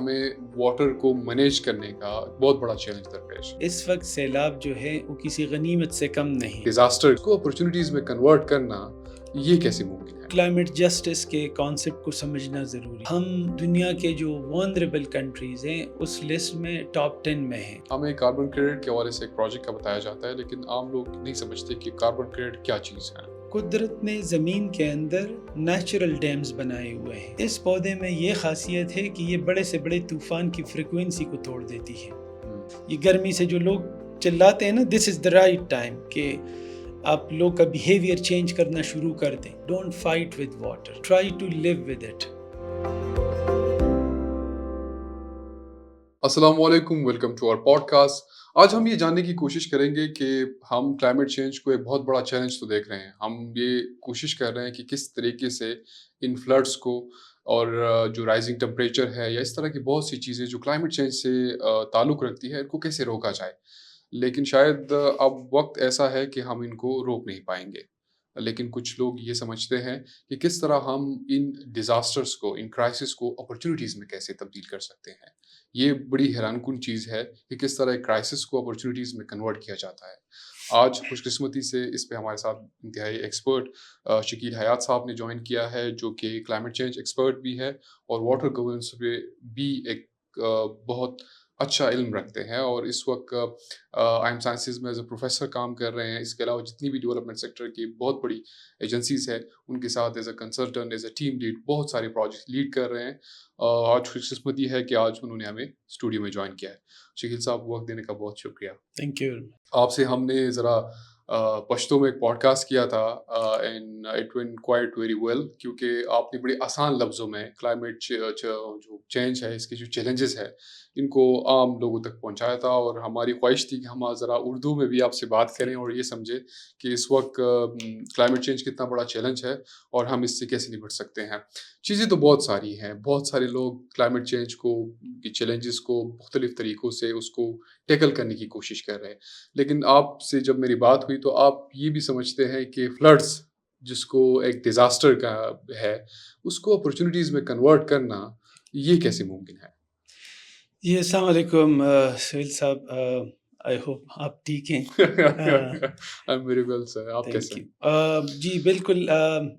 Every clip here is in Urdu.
ہمیں واٹر کو مینیج کرنے کا بہت بڑا چیلنج درپیش ہے۔ اس وقت سیلاب جو ہے وہ کسی غنیمت سے کم نہیں۔ ڈیزاسٹر کو اپرچونیٹیز میں کنورٹ کرنا یہ کیسے ممکن ہے؟ کلائمیٹ جسٹس کے کانسیپٹ کو سمجھنا ضروری ہے۔ ہم دنیا کے جو وولنریبل کنٹریز ہیں اس لسٹ میں ٹاپ 10 میں ہیں۔ ہمیں کاربن کریڈٹ کے حوالے سے ایک پروجیکٹ کا بتایا جاتا ہے، لیکن عام لوگ نہیں سمجھتے کہ کاربن کریڈٹ کیا چیز ہے۔ قدرت نے زمین کے اندر نیچرل ڈیمز بنائے ہوئے ہیں۔ اس پودے میں یہ خاصیت ہے کہ یہ بڑے سے بڑے طوفان کی فریکوینسی کو توڑ دیتی ہے۔ یہ گرمی سے جو لوگ چلاتے ہیں نا، دس از دا رائٹ ٹائم کہ آپ لوگ کا بیہیویئر چینج کرنا شروع کر دیں۔ Don't fight with water, try to live with it. السلام علیکم، welcome to our podcast. آج ہم یہ جاننے کی کوشش کریں گے کہ ہم کلائمیٹ چینج کو ایک بہت بڑا چیلنج تو دیکھ رہے ہیں، ہم یہ کوشش کر رہے ہیں کہ کس طریقے سے ان فلڈس کو اور جو رائزنگ ٹمپریچر ہے یا اس طرح کی بہت سی چیزیں جو کلائمیٹ چینج سے تعلق رکھتی ہے ان کو کیسے روکا جائے۔ لیکن شاید اب وقت ایسا ہے کہ ہم ان کو روک نہیں پائیں گے، لیکن کچھ لوگ یہ سمجھتے ہیں کہ کس طرح ہم ان ڈیزاسٹرز کو، ان کرائسس کو اپرچونیٹیز میں کیسے تبدیل کر سکتے ہیں۔ یہ بڑی حیران کن چیز ہے کہ کس طرح ایک کرائسس کو اپرچونیٹیز میں کنورٹ کیا جاتا ہے۔ آج خوش قسمتی سے اس پہ ہمارے ساتھ انتہائی ایکسپرٹ شکیل حیات صاحب نے جوائن کیا ہے، جو کہ کلائمیٹ چینج ایکسپرٹ بھی ہے اور واٹر گورننس پہ بھی ایک بہت اچھا علم رکھتے ہیں، اور اس وقت آئی ایم سائنسز میں ایز اے پروفیسر کام کر رہے ہیں۔ اس کے علاوہ جتنی بھی ڈیولپمنٹ سیکٹر کی بہت بڑی ایجنسیز ہیں ان کے ساتھ as a consultant, as a team lead بہت سارے پروجیکٹ لیڈ کر رہے ہیں۔ آج خوش قسمتی ہے کہ آج انہوں نے ہمیں اسٹوڈیو میں جوائن کیا ہے۔ شکیل صاحب، وقت دینے کا بہت شکریہ۔ Thank you. آپ سے ہم نے ذرا پشتو میں ایک پوڈ کاسٹ کیا تھا and it went quite very well, کیونکہ آپ نے بڑے آسان لفظوں میں کلائمیٹ جو چینج ہے، اس کے جو چیلنجز ہے، ان کو عام لوگوں تک پہنچایا تھا، اور ہماری خواہش تھی کہ ہم ذرا اردو میں بھی آپ سے بات کریں اور یہ سمجھیں کہ اس وقت کلائمیٹ چینج کتنا بڑا چیلنج ہے اور ہم اس سے کیسے نپٹ سکتے ہیں۔ چیزیں تو بہت ساری ہیں، بہت سارے لوگ کلائمیٹ چینج کو، کی چیلنجز کو مختلف طریقوں سے اس کو ٹیکل کرنے کی کوشش کر رہے ہیں، لیکن آپ سے جب میری بات ہوئی تو آپ یہ بھی سمجھتے ہیں کہ فلڈس، جس کو ایک ڈیزاسٹر کا ہے، اس کو اپرچونیٹیز میں کنورٹ کرنا یہ کیسے ممکن ہے؟ جی السلام علیکم سہیل صاحب، آئی ہوپ آپ ٹھیک ہیں۔ میرے ویل سر، آپ کیسے ہیں؟ جی بالکل،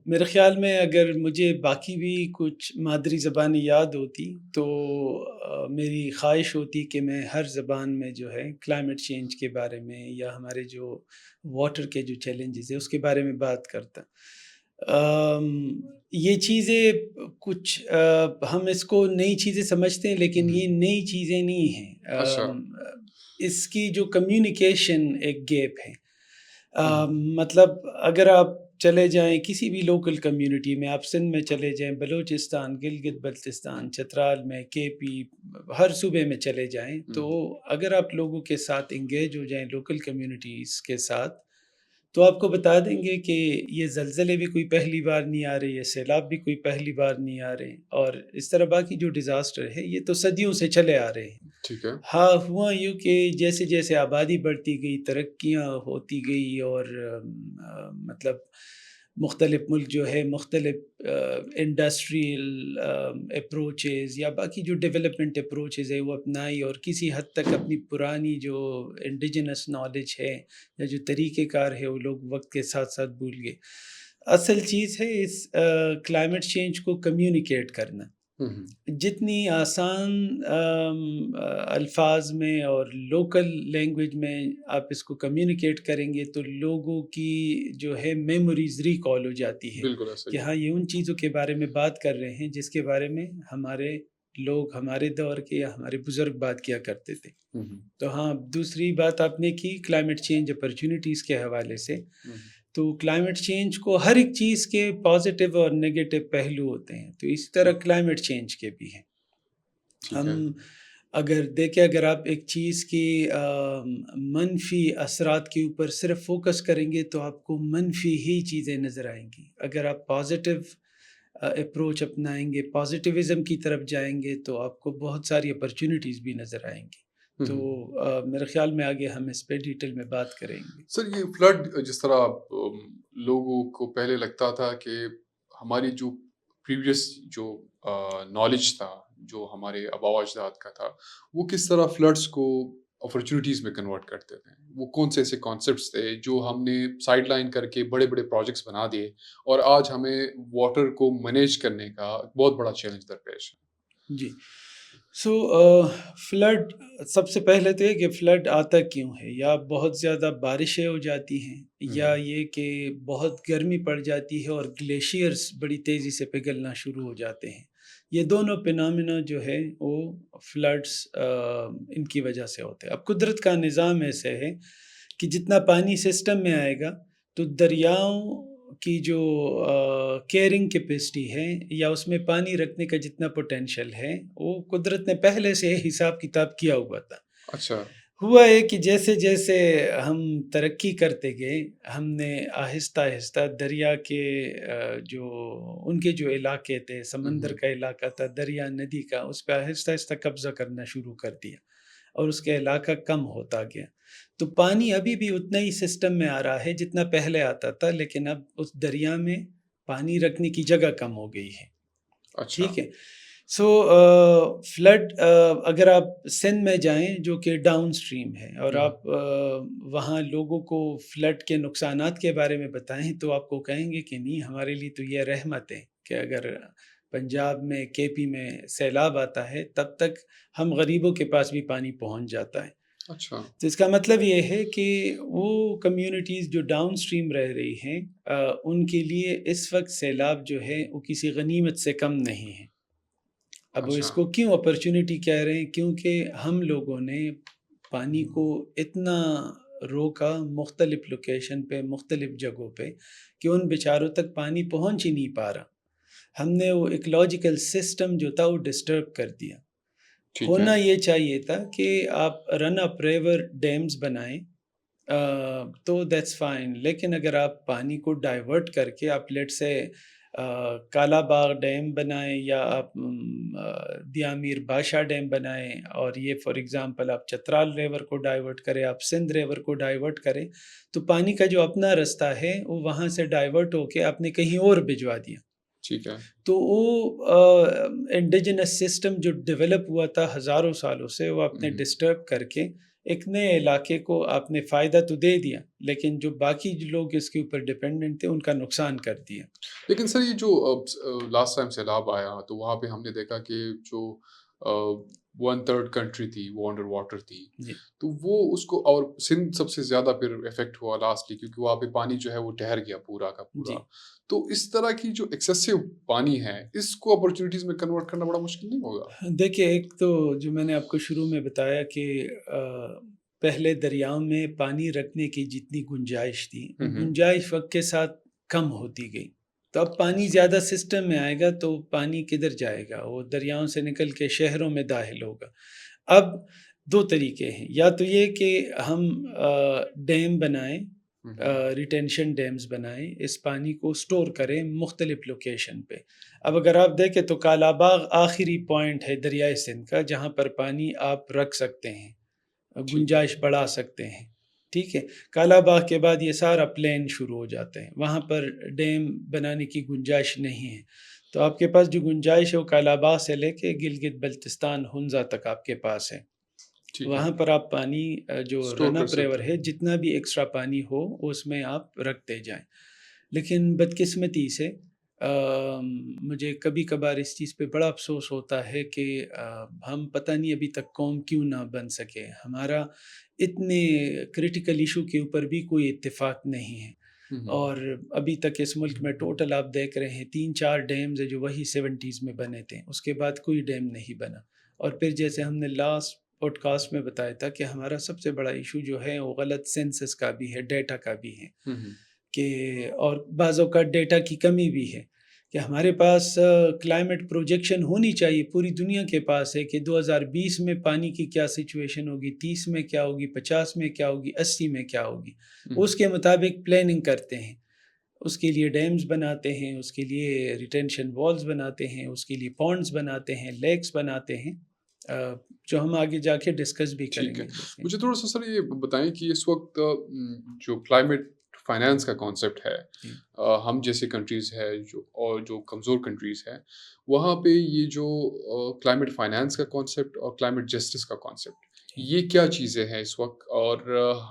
میرے خیال میں اگر مجھے باقی بھی کچھ مادری زبانیں یاد ہوتی تو میری خواہش ہوتی کہ میں ہر زبان میں جو ہے کلائمیٹ چینج کے بارے میں یا ہمارے جو واٹر کے جو چیلنجز ہیں اس کے بارے میں بات کرتا۔ یہ چیزیں کچھ ہم اس کو نئی چیزیں سمجھتے ہیں، لیکن یہ نئی چیزیں نہیں ہیں۔ اچھا، اس کی جو کمیونیکیشن ایک گیپ ہے۔ مطلب اگر آپ چلے جائیں کسی بھی لوکل کمیونٹی میں، آپ سندھ میں چلے جائیں، بلوچستان، گلگت بلتستان، چترال میں، کے پی، ہر صوبے میں چلے جائیں، تو اگر آپ لوگوں کے ساتھ انگیج ہو جائیں، لوکل کمیونٹیز کے ساتھ، تو آپ کو بتا دیں گے کہ یہ زلزلے بھی کوئی پہلی بار نہیں آ رہے، یہ سیلاب بھی کوئی پہلی بار نہیں آ رہے، اور اس طرح باقی جو ڈیزاسٹر ہے یہ تو صدیوں سے چلے آ رہے ہیں۔ ٹھیک ہے۔ ہاں، ہوا یوں کہ جیسے جیسے آبادی بڑھتی گئی، ترقیاں ہوتی گئی، اور مطلب مختلف ملک جو ہے مختلف انڈسٹریل اپروچز یا باقی جو ڈیولپمنٹ اپروچز ہے وہ اپنائی، اور کسی حد تک اپنی پرانی جو انڈیجنس نالج ہے یا جو طریقہ کار ہے وہ لوگ وقت کے ساتھ ساتھ بھول گئے۔ اصل چیز ہے اس کلائمیٹ چینج کو کمیونیکیٹ کرنا۔ جتنی آسان الفاظ میں اور لوکل لینگویج میں آپ اس کو کمیونیکیٹ کریں گے تو لوگوں کی جو ہے میموریز ریکال ہو جاتی ہے بالکل ایسا کہ ہاں یہ ان چیزوں کے بارے میں بات کر رہے ہیں جس کے بارے میں ہمارے لوگ، ہمارے دور کے یا ہمارے بزرگ بات کیا کرتے تھے۔ تو ہاں، دوسری بات آپ نے کی کلائمیٹ چینج اپرچونیٹیز کے حوالے سے، تو کلائمیٹ چینج کو ہر ایک چیز کے پازیٹیو اور نیگیٹو پہلو ہوتے ہیں، تو اسی طرح کلائمیٹ چینج کے بھی ہیں۔ ہم اگر دیکھیں، اگر آپ ایک چیز کی منفی اثرات کے اوپر صرف فوکس کریں گے تو آپ کو منفی ہی چیزیں نظر آئیں گی۔ اگر آپ پازیٹیو اپروچ اپنائیں گے، پازیٹیوزم کی طرف جائیں گے، تو آپ کو بہت ساری اپرچونیٹیز بھی نظر آئیں گی۔ تو میرے خیال میں آگے ہم اس پہ ڈیٹیل میں بات کریں گے۔ سر، یہ فلڈ جس طرح لوگوں کو پہلے لگتا تھا کہ ہماری جو پریویس جو نالج تھا، جو ہمارے آباء و اجداد کا تھا، وہ کس طرح فلڈس کو اپرچونیٹیز میں کنورٹ کرتے تھے؟ وہ کون سے ایسے کانسیپٹس تھے جو ہم نے سائڈ لائن کر کے بڑے بڑے پروجیکٹس بنا دیے اور آج ہمیں واٹر کو مینیج کرنے کا بہت بڑا چیلنج درپیش ہے؟ جی، سو فلڈ، سب سے پہلے تو یہ کہ فلڈ آتا کیوں ہے؟ یا بہت زیادہ بارشیں ہو جاتی ہیں، یا یہ کہ بہت گرمی پڑ جاتی ہے اور گلیشیئرز بڑی تیزی سے پگھلنا شروع ہو جاتے ہیں۔ یہ دونوں فینامنا جو ہے وہ فلڈس ان کی وجہ سے ہوتے ہیں۔ اب قدرت کا نظام ایسے ہے کہ جتنا پانی سسٹم میں آئے گا تو دریاؤں کی جو کیئرنگ کیپیسٹی ہے یا اس میں پانی رکھنے کا جتنا پوٹینشیل ہے وہ قدرت نے پہلے سے حساب کتاب کیا ہوا تھا۔ اچھا۔ ہوا ہے کہ جیسے جیسے ہم ترقی کرتے گئے، ہم نے آہستہ آہستہ دریا کے جو ان کے جو علاقے تھے، سمندر کا علاقہ تھا، دریا ندی کا، اس پہ آہستہ آہستہ قبضہ کرنا شروع کر دیا اور اس کا علاقہ کم ہوتا گیا۔ تو پانی ابھی بھی اتنا ہی سسٹم میں آ رہا ہے جتنا پہلے آتا تھا، لیکن اب اس دریا میں پانی رکھنے کی جگہ کم ہو گئی ہے۔ اچھا۔ ٹھیک ہے، سو فلڈ، اگر آپ سندھ میں جائیں جو کہ ڈاؤن سٹریم ہے اور آپ وہاں لوگوں کو فلڈ کے نقصانات کے بارے میں بتائیں تو آپ کو کہیں گے کہ نہیں، ہمارے لیے تو یہ رحمت ہے کہ اگر پنجاب میں، کے پی میں سیلاب آتا ہے تب تک ہم غریبوں کے پاس بھی پانی پہنچ جاتا ہے۔ اچھا۔ تو اس کا مطلب یہ ہے کہ وہ کمیونٹیز جو ڈاؤن سٹریم رہ رہی ہیں ان کے لیے اس وقت سیلاب جو ہے وہ کسی غنیمت سے کم نہیں ہے۔ اب وہ اس کو کیوں اپرچونٹی کہہ رہے ہیں؟ کیونکہ ہم لوگوں نے پانی کو اتنا روکا مختلف لوکیشن پہ، مختلف جگہوں پہ، کہ ان بیچاروں تک پانی پہنچ ہی نہیں پا رہا۔ ہم نے وہ ایکولوجیکل سسٹم جو تھا وہ ڈسٹرب کر دیا۔ ہونا یہ چاہیے تھا کہ آپ رن اپ ریور ڈیمز بنائیں تو دیٹس فائن، لیکن اگر آپ پانی کو ڈائیورٹ کر کے آپ لیٹ سے کالا باغ ڈیم بنائیں یا آپ دیامیر بادشاہ ڈیم بنائیں، اور یہ فار ایگزامپل آپ چترال ریور کو ڈائیورٹ کریں، آپ سندھ ریور کو ڈائیورٹ کریں، تو پانی کا جو اپنا رستہ ہے وہ وہاں سے ڈائیورٹ ہو کے آپ نے کہیں اور بھجوا دیا۔ ٹھیک ہے۔ تو وہ انڈیجنس سسٹم جو ڈیولپ ہوا تھا ہزاروں سالوں سے، وہ آپ نے ڈسٹرب کر کے ایک نئے علاقے کو آپ نے فائدہ تو دے دیا، لیکن جو باقی جو لوگ اس کے اوپر ڈیپینڈنٹ تھے ان کا نقصان کر دیا۔ لیکن سر، یہ جو لاسٹ ٹائم سیلاب آیا تو وہاں پہ ہم نے دیکھا کہ جو 1/3 کنٹری تھی وہ انڈر واٹر تھی، تو وہ اس کو، اور سندھ سب سے زیادہ پھر افیکٹ ہوا لاسٹلی، کیونکہ وہاں پہ پانی جو ہے وہ ٹھہر گیا پورا کا پورا۔ تو اس طرح کی جو ایکسیسو پانی ہے اس کو اپرچونیٹیز میں کنورٹ کرنا بڑا مشکل نہیں ہوگا؟ دیکھیں، ایک تو جو میں نے آپ کو شروع میں بتایا کہ پہلے دریاؤں میں پانی رکھنے کی جتنی گنجائش تھی، گنجائش وقت کے ساتھ کم ہوتی گئی۔ تو اب پانی زیادہ سسٹم میں آئے گا تو پانی کدھر جائے گا؟ وہ دریاؤں سے نکل کے شہروں میں داخل ہوگا۔ اب دو طریقے ہیں، یا تو یہ کہ ہم ڈیم بنائیں، ریٹینشن ڈیمز بنائیں، اس پانی کو سٹور کریں مختلف لوکیشن پہ۔ اب اگر آپ دیکھیں تو کالا باغ آخری پوائنٹ ہے دریائے سندھ کا جہاں پر پانی آپ رکھ سکتے ہیں، گنجائش بڑھا سکتے ہیں۔ ٹھیک ہے، کالا باغ کے بعد یہ سارا پلین شروع ہو جاتے ہیں، وہاں پر ڈیم بنانے کی گنجائش نہیں ہے۔ تو آپ کے پاس جو گنجائش ہے وہ کالا باغ سے لے کے گلگت بلتستان ہنزا تک آپ کے پاس ہے۔ وہاں پر آپ پانی جو رن اپ ریور ہے جتنا بھی ایکسٹرا پانی ہو اس میں آپ رکھتے جائیں۔ لیکن بدقسمتی سے مجھے کبھی کبھار اس چیز پہ بڑا افسوس ہوتا ہے کہ ہم پتہ نہیں ابھی تک قوم کیوں نہ بن سکے، ہمارا اتنے کرٹیکل ایشو کے اوپر بھی کوئی اتفاق نہیں ہے۔ اور ابھی تک اس ملک میں ٹوٹل آپ دیکھ رہے ہیں 3-4 ڈیمز ہیں جو وہی 70s میں بنے تھے، اس کے بعد کوئی ڈیم نہیں بنا۔ اور پھر جیسے ہم نے لاسٹ پوڈ کاسٹ میں بتایا تھا کہ ہمارا سب سے بڑا ایشو جو ہے وہ غلط سینسس کا بھی ہے، ڈیٹا کا بھی ہے، کہ اور بعض اوقات ڈیٹا کی کمی بھی ہے کہ ہمارے پاس کلائمیٹ پروجیکشن ہونی چاہیے، پوری دنیا کے پاس ہے کہ 2020 میں پانی کی کیا سچویشن ہوگی، 30 میں کیا ہوگی، 50 میں کیا ہوگی، 80 میں کیا ہوگی، اس کے مطابق پلاننگ کرتے ہیں، اس کے لیے ڈیمز بناتے ہیں، اس کے لیے ریٹینشن والز بناتے ہیں، اس کے لیے پونڈز بناتے ہیں، لیکس بناتے ہیں، جو ہم آگے جا کے ڈسکس بھی کریں گے۔ مجھے تھوڑا سا سر یہ بتائیں کہ اس وقت جو کلائمیٹ فائنانس کا کانسیپٹ ہے، جی ہم جیسے کنٹریز ہے جو کمزور کنٹریز ہے، وہاں پہ یہ جو کلائمیٹ فائنانس کا کانسیپٹ اور کلائمیٹ جسٹس کا کانسیپٹ، جی یہ کیا چیزیں ہیں اس وقت، اور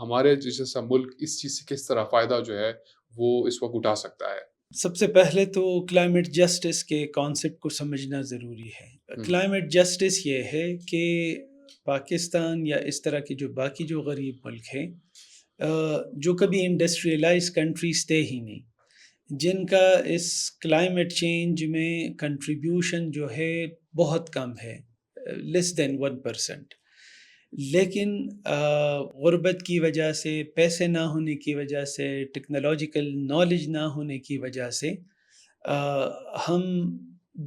ہمارے جیسا ملک اس چیز سے کس طرح فائدہ جو ہے وہ اس وقت اٹھا سکتا ہے؟ سب سے پہلے تو کلائمیٹ جسٹس کے کانسیپٹ کو سمجھنا ضروری ہے. ہوں کلائمیٹ جسٹس یہ ہے کہ پاکستان یا اس طرح کے جو باقی جو غریب ملک ہیں، جو کبھی انڈسٹریلائز کنٹریز تھے ہی نہیں، جن کا اس کلائمیٹ چینج میں کنٹریبیوشن جو ہے بہت کم ہے، لیس دین 1%. لیکن غربت کی وجہ سے، پیسے نہ ہونے کی وجہ سے، ٹیکنالوجیکل نالج نہ ہونے کی وجہ سے ہم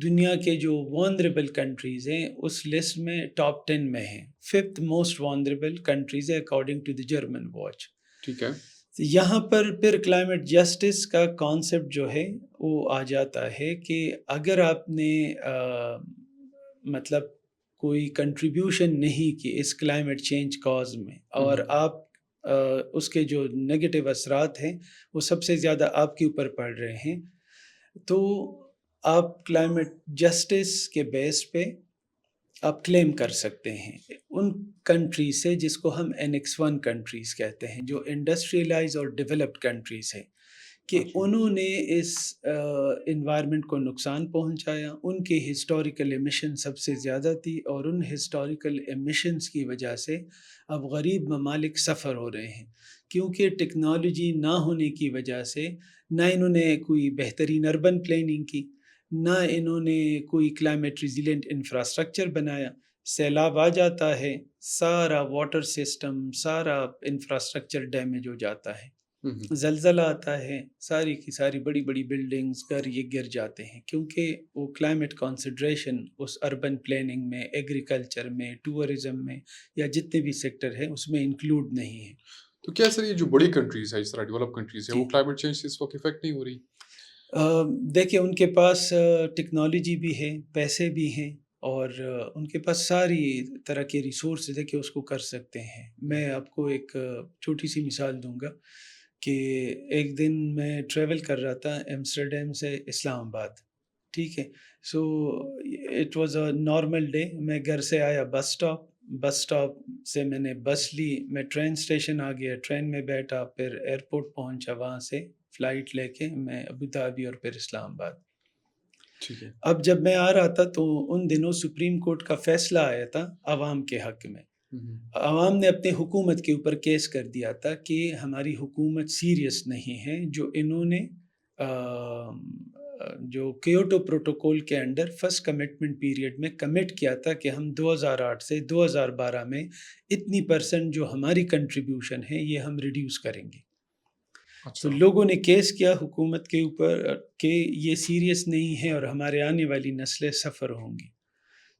دنیا کے جو وانڈریبل کنٹریز ہیں اس لسٹ میں ٹاپ 10 میں ہیں، 5th موسٹ وانڈریبل کنٹریز ہے according to the German watch. ٹھیک ہے. یہاں پر پھر کلائمیٹ جسٹس کا کانسیپٹ جو ہے وہ آ جاتا ہے کہ اگر آپ نے مطلب کوئی کنٹریبیوشن نہیں کی اس کلائمیٹ چینج کاز میں، اور آپ اس کے جو نگیٹو اثرات ہیں وہ سب سے زیادہ آپ کے اوپر پڑ رہے ہیں، تو آپ کلائمیٹ جسٹس کے بیس پہ آپ کلیم کر سکتے ہیں ان کنٹریز سے جس کو ہم NX1 کنٹریز کہتے ہیں، جو انڈسٹریلائز اور ڈیولپڈ کنٹریز ہیں، کہ انہوں نے اس انوائرمنٹ کو نقصان پہنچایا. ان کی ہسٹوریکل ایمیشن سب سے زیادہ تھی، اور ان ہسٹوریکل ایمیشنز کی وجہ سے اب غریب ممالک سفر ہو رہے ہیں، کیونکہ ٹیکنالوجی نہ ہونے کی وجہ سے نہ انہوں نے کوئی بہترین اربن پلاننگ کی، نہ انہوں نے کوئی کلائمیٹ ریزیلینٹ انفراسٹرکچر بنایا. سیلاب آ جاتا ہے، سارا واٹر سسٹم، سارا انفراسٹرکچر ڈیمیج ہو جاتا ہے. زلزلہ آتا ہے، ساری کی ساری بڑی بڑی بلڈنگز گھر یہ گر جاتے ہیں، کیونکہ وہ کلائمیٹ کنسیڈریشن اس اربن پلاننگ میں، ایگریکلچر میں، ٹورزم میں یا جتنے بھی سیکٹر ہیں اس میں انکلوڈ نہیں ہے. تو کیا سر یہ جو بڑی کنٹریز ہے، اس طرح ڈیولپ کنٹریز ہے، جی وہ کلائمیٹ چینج سے اس وقت افیکٹ نہیں ہو رہی؟ دیکھیں ان کے پاس ٹیکنالوجی بھی ہے، پیسے بھی ہیں، اور ان کے پاس ساری طرح کے ریسورسز ہے کہ اس کو کر سکتے ہیں. میں آپ کو ایک چھوٹی سی مثال دوں گا کہ ایک دن میں ٹریول کر رہا تھا ایمسٹرڈیم سے اسلام آباد. ٹھیک ہے، so it was a normal day. میں گھر سے آیا بس اسٹاپ سے میں نے بس لی، میں ٹرین اسٹیشن آ گیا، ٹرین میں بیٹھا، پھر ایئرپورٹ پہنچا، وہاں سے فلائٹ لے کے میں ابوظہبی اور پھر اسلام آباد. ٹھیک ہے. اب جب میں آ رہا تھا تو ان دنوں سپریم کورٹ کا فیصلہ آیا تھا عوام کے حق میں. عوام نے اپنی حکومت کے اوپر کیس کر دیا تھا کہ ہماری حکومت سیریس نہیں ہے، جو انہوں نے جو کیوٹو پروٹوکول کے انڈر فرسٹ کمٹمنٹ پیریڈ میں کمٹ کیا تھا کہ ہم 2008 سے 2012 میں اتنی % جو ہماری کنٹریبیوشن ہے یہ ہم ریڈیوس کریں گے. تو لوگوں نے کیس کیا حکومت کے اوپر کہ یہ سیریس نہیں ہے اور ہمارے آنے والی نسلیں سفر ہوں گی.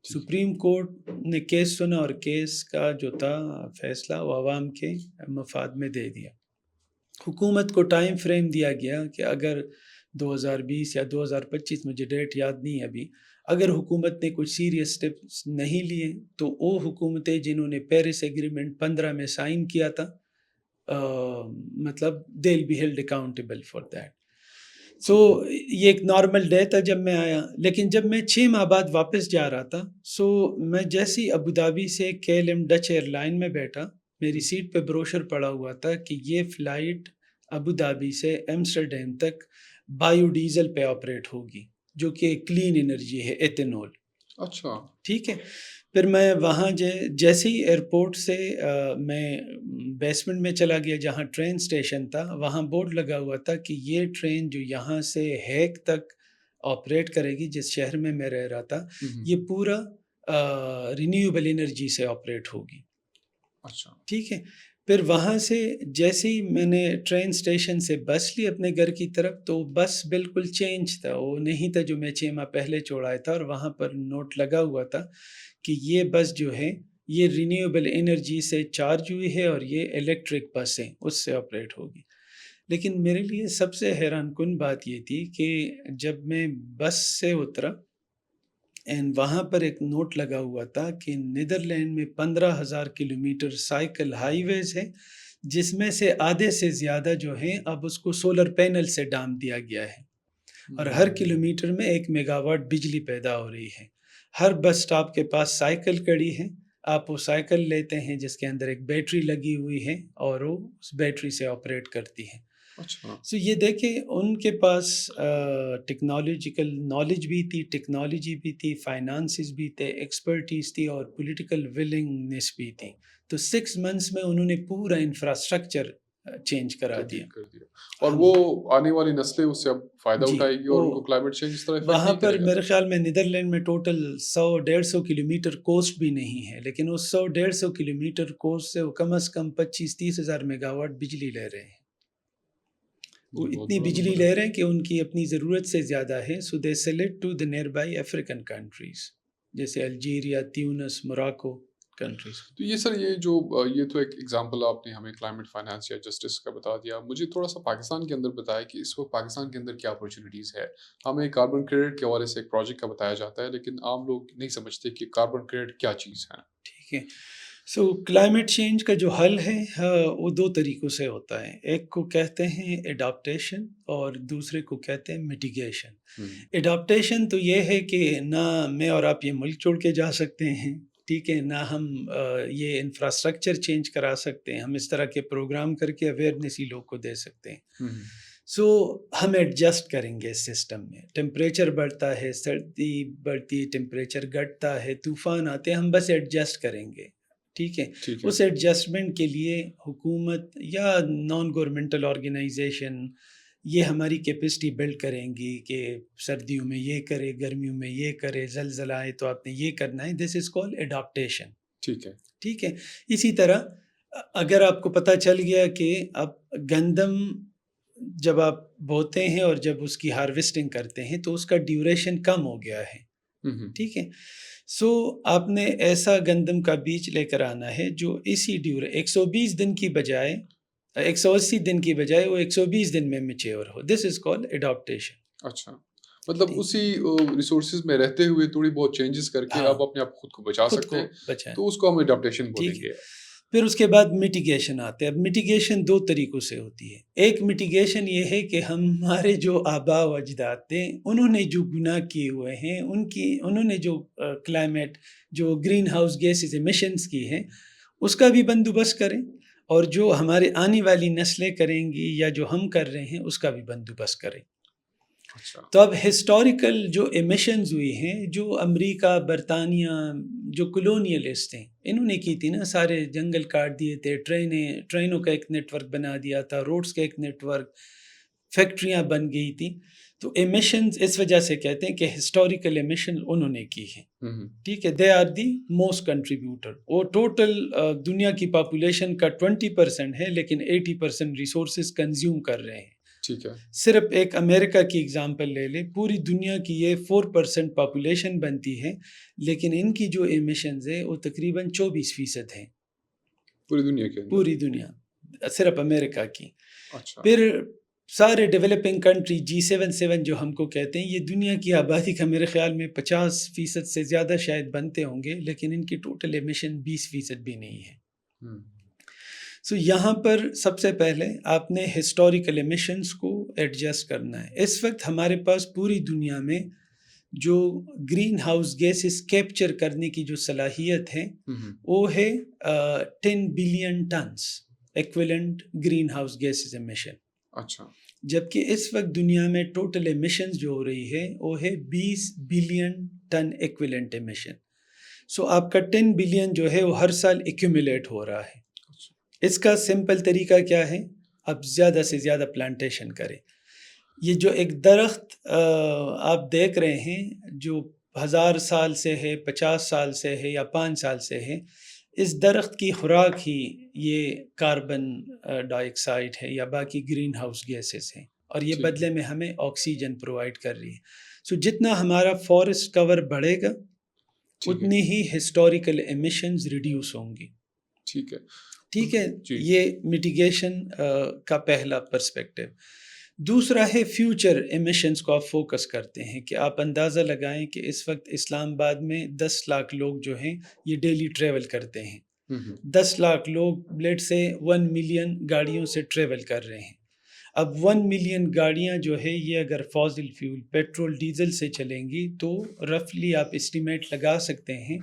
سپریم کورٹ نے کیس سنا اور کیس کا جو تھا فیصلہ وہ عوام کے مفاد میں دے دیا. حکومت کو ٹائم فریم دیا گیا کہ اگر 2020 یا 2025، مجھے ڈیٹ یاد نہیں ابھی، اگر حکومت نے کچھ سیریس سٹیپس نہیں لیے تو وہ حکومتیں جنہوں نے پیرس ایگریمنٹ 15 میں سائن کیا تھا، مطلب they'll be held accountable for that. سو یہ ایک نارمل ڈے تھا جب میں آیا. لیکن جب میں 6 ماہ بعد واپس جا رہا تھا، سو میں جیسی ابوظہبی سے KLM ڈچ ایئر لائن میں بیٹھا، میری سیٹ پہ بروشر پڑا ہوا تھا کہ یہ فلائٹ ابوظہبی سے ایمسٹرڈیم تک بایو ڈیزل پہ آپریٹ ہوگی، جو کہ کلین انرجی ہے، ایتھنول. اچھا. ٹھیک ہے. پھر میں وہاں جیسے ہی ایئرپورٹ سے میں بیسمنٹ میں چلا گیا جہاں ٹرین اسٹیشن تھا، وہاں بورڈ لگا ہوا تھا کہ یہ ٹرین جو یہاں سے ہیگ تک آپریٹ کرے گی، جس شہر میں میں رہ رہا تھا، یہ پورا رینیویبل انرجی سے آپریٹ ہوگی. اچھا. ٹھیک ہے. پھر وہاں سے جیسے ہی میں نے ٹرین اسٹیشن سے بس لی اپنے گھر کی طرف، تو بس بالکل چینج تھا، وہ نہیں تھا جو میں 6 ماہ پہلے چھوڑا تھا، اور وہاں پر نوٹ لگا ہوا تھا کہ یہ بس جو ہے یہ رینیویبل انرجی سے چارج ہوئی ہے اور یہ الیکٹرک بس ہے، اس سے آپریٹ ہوگی. لیکن میرے لیے سب سے حیران کن بات یہ تھی کہ جب میں بس سے اترا اینڈ وہاں پر ایک نوٹ لگا ہوا تھا کہ نیدرلینڈ میں 15,000 کلومیٹر سائیکل ہائی ویز ہے جس میں سے آدھے سے زیادہ جو ہیں اب اس کو سولر پینل سے ڈام دیا گیا ہے، اور ہر کلومیٹر میں 1 میگا واٹ بجلی پیدا ہو رہی ہے۔ ہر بس اسٹاپ کے پاس سائیکل کڑی ہے، آپ وہ سائیکل لیتے ہیں جس کے اندر ایک بیٹری لگی ہوئی ہے اور وہ اس بیٹری سے آپریٹ کرتی ہے۔ اچھا، سو یہ دیکھیں ان کے پاس ٹیکنالوجیکل نالج بھی تھی، ٹیکنالوجی بھی تھی، فائنانسز بھی تھے، ایکسپرٹیز تھی اور پولیٹیکل ولنگنیس بھی تھی۔ تو 6 منتھس میں انہوں نے پورا انفراسٹرکچر چینج کرا دیا۔ تبدیل کر دیا، اور ہم وہ آنے والی نسلیں اس سے اب فائدہ جی اٹھائے گی اور ان کو وہ کلائمیٹ چینج اس طرح افیکٹ وہاں نہیں پر کرے گا میرے نا؟ خیال میں نیدرلینڈ میں ٹوٹل 100-150 کلومیٹر کوسٹ بھی نہیں ہے، لیکن اس 100-150 کلومیٹر کوسٹ سے وہ کم از کم 25-30 ہزار میگا واٹ بجلی لے رہے ہیں۔ وہ یہ بہت اتنی بڑا بجلی نمبر ہے۔ لے رہے ہیں کہ ان کی اپنی ضرورت سے زیادہ ہے، so they sell it to the nearby African countries جیسے الجیریا، تیونس، موراکو کنٹریز۔ تو یہ سر یہ جو یہ تو ایک ایگزامپل آپ نے ہمیں کلائمیٹ فائنانس یا جسٹس کا بتا دیا، مجھے تھوڑا سا پاکستان کے اندر بتایا کہ اس وقت پاکستان کے اندر کیا اپرچونیٹیز ہے۔ ہمیں کاربن کریڈٹ کے حوالے سے ایک پروجیکٹ کا بتایا جاتا ہے، لیکن عام لوگ نہیں سمجھتے کہ کاربن کریڈٹ کیا چیز ہے۔ ٹھیک ہے، سو کلائمیٹ چینج کا جو حل ہے وہ 2 طریقوں سے ہوتا ہے، ایک کو کہتے ہیں اڈاپٹیشن اور دوسرے کو کہتے ہیں میٹیگیشن۔ ہوں، اڈاپٹیشن تو یہ ہے کہ نہ میں اور آپ یہ ملک چھوڑ کے جا سکتے ہیں، ٹھیک ہے، نہ ہم یہ انفراسٹرکچر چینج کرا سکتے ہیں، ہم اس طرح کے پروگرام کر کے اویئرنیس ہی لوگ کو دے سکتے ہیں۔ ہوں، سو ہم ایڈجسٹ کریں گے اس سسٹم میں، ٹمپریچر بڑھتا ہے، سردی بڑھتی، ٹمپریچر گھٹتا ہے، طوفان آتے ہیں، ہم بس ایڈجسٹ کریں گے، ٹھیک ہے۔ ٹھیک ہے، اس ایڈجسٹمنٹ کے لیے حکومت یا نان گورنمنٹل آرگنائزیشن یہ ہماری کیپیسٹی بلڈ کریں گی کہ سردیوں میں یہ کرے، گرمیوں میں یہ کرے، زلزلہ آئے تو آپ نے یہ کرنا ہے، دس از کال اڈاپٹیشن، ٹھیک ہے، ٹھیک ہے۔ اسی طرح اگر آپ کو پتہ چل گیا کہ اب گندم جب آپ بوتے ہیں اور جب اس کی ہارویسٹنگ کرتے ہیں تو اس کا ڈیوریشن کم ہو گیا ہے، ہوں، ٹھیک ہے، سو آپ نے ایسا گندم کا بیج لے کر آنا ہے جو اسی 120 دن کی بجائے 180 دن کی بجائے وہ 120 دن میں میچیور ہو، دس از کال اڈاپٹیشن۔ اچھا، مطلب اسی ریسورسز میں رہتے ہوئے تھوڑی بہت چینجز کر کے ہاں، آپ اپنے آپ خود کو بچا خود سکتے کو ہیں، بچائیں، تو اس کو ہم اڈاپٹیشن بولیں ٹھیک ہے۔ گے۔ پھر اس کے بعد میٹیگیشن آتے ہیں۔ اب میٹیگیشن 2 طریقوں سے ہوتی ہے، ایک میٹیگیشن یہ ہے کہ ہمارے جو آباء و اجداد تھے انہوں نے جو گناہ کیے ہوئے ہیں، انہوں نے جو کلائمیٹ جو گرین ہاؤس گیسز ایمیشنز کی ہیں اس کا بھی بندوبست کریں، اور جو ہمارے آنے والی نسلیں کریں گی یا جو ہم کر رہے ہیں اس کا بھی بندوبست کریں۔ اچھا، تو اب ہسٹوریکل جو ایمیشنز ہوئی ہیں، جو امریکہ، برطانیہ، جو کلونیلسٹ ہیں انہوں نے کی تھی نا، سارے جنگل کاٹ دیے تھے، ٹرینوں کا ایک نیٹ ورک بنا دیا تھا، روڈز کا ایک نیٹ ورک، فیکٹریاں بن گئی تھیں، تو ایمیشنز اس وجہ سے کہتے ہیں کہ ہسٹوریکل ایمیشن انہوں نے کی ہے، ٹھیک ہے، they are the most contributor. وہ ٹوٹل دنیا کی پاپولیشن کا 20% ہے، لیکن 80% ریسورسز کنزیوم کر رہے ہیں۔ ٹھیک ہے، صرف ایک امریکہ کی اگزامپل لے لیں، پوری دنیا کی یہ 4% پاپولیشن بنتی ہے، لیکن ان کی جو ایمیشنز ہے وہ تقریباً 24% ہیں، پوری دنیا کے اندر۔ پوری دنیا، صرف امریکہ کی۔ اچھا، پھر سارے ڈیولپنگ کنٹری G77 جو ہم کو کہتے ہیں، یہ دنیا کی آبادی کا میرے خیال میں 50% سے زیادہ شاید بنتے ہوں گے، لیکن ان کی ٹوٹل ایمیشن 20% بھی نہیں ہے۔ سو یہاں پر سب سے پہلے آپ نے ہسٹوریکل ایمیشنز کو ایڈجسٹ کرنا ہے۔ اس وقت ہمارے پاس پوری دنیا میں جو گرین ہاؤس گیسز کیپچر کرنے کی جو صلاحیت ہے وہ ہے 10 billion tons equivalent green house gases emission, اچھا، جبکہ اس وقت دنیا میں ٹوٹل ایمیشنز جو ہو رہی ہے وہ ہے 20 بلین ٹن ایکویلنٹ ایمیشن۔ سو آپ کا 10 بلین جو ہے وہ ہر سال ایکیومولیٹ ہو رہا ہے۔ اس کا سمپل طریقہ کیا ہے؟ اب زیادہ سے زیادہ پلانٹیشن کریں۔ یہ جو ایک درخت آپ دیکھ رہے ہیں جو 1000 سال سے ہے، 50 سال سے ہے یا 5 سال سے ہے، اس درخت کی خوراک ہی یہ کاربن ڈائی آکسائڈ ہے یا باقی گرین ہاؤس گیسز ہیں، اور یہ بدلے میں ہمیں آکسیجن پرووائڈ کر رہی ہے۔ سو جتنا ہمارا فارسٹ کور بڑھے گا اتنی ہی ہسٹوریکل ایمیشنز ریڈیوس ہوں گی، ٹھیک ہے، ٹھیک ہے۔ یہ میٹیگیشن کا پہلا پرسپیکٹیو۔ دوسرا ہے فیوچر ایمیشنز کو آپ فوکس کرتے ہیں کہ آپ اندازہ لگائیں کہ اس وقت اسلام آباد میں 10 لاکھ لوگ جو ہیں یہ ڈیلی ٹریول کرتے ہیں، 10 لاکھ لوگ لیٹ سے 1 ملین گاڑیوں سے ٹریول کر رہے ہیں. اب 1 ملین گاڑیاں جو ہے یہ اگر فوسل فیول پیٹرول ڈیزل سے چلیں گی تو رفلی آپ اسٹیمیٹ لگا سکتے ہیں